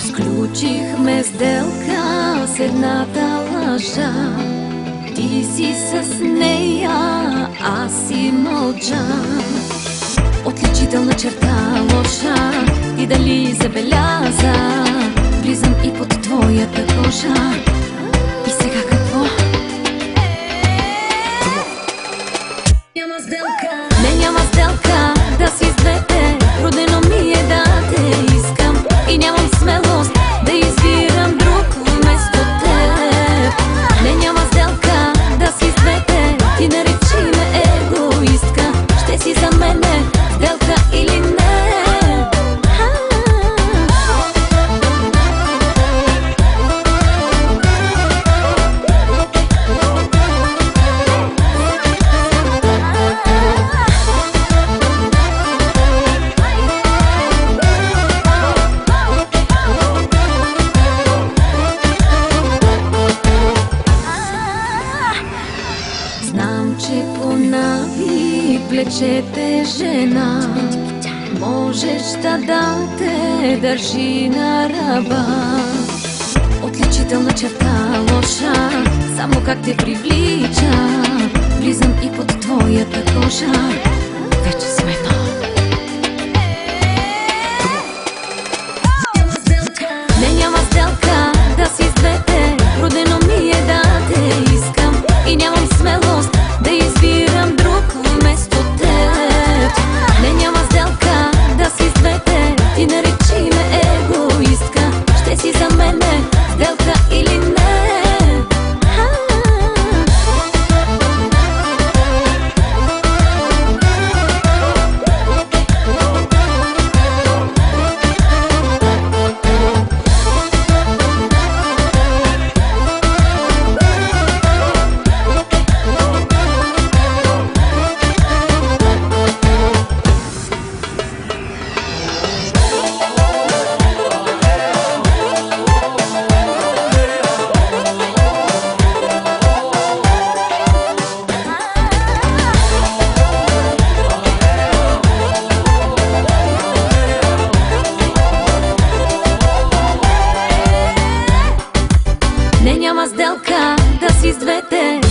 Сключихме сделка с едната лъжа. Ти си с нея, аз си мълча. Отличителна черта лоша, и дали забеляза? Влизам и под твоята кожа. И сега какво? Няма сделка. Не, няма сделка да си с двете. Родено ми е да те искам и нямам смелост да избирам друг вместо теб. Не, няма сделка да си с двете. Ти наречи ме егоистка. Ще си за мене сделка или не? Знам, че понави плечете жена можеш да те държи на ръба. Отличителна черта лоша, само как те привлича. Влизам и под твоята кожа. Вече сме едно. Не, няма сделка да си с двете. Родено ми е да те искам и нямам смелост да избирам друг вместо теб. Не, няма сделка да си с двете. Ти наречи ме егоистка. Ще си за мене сделка или не? Не, няма сделка да си с двете.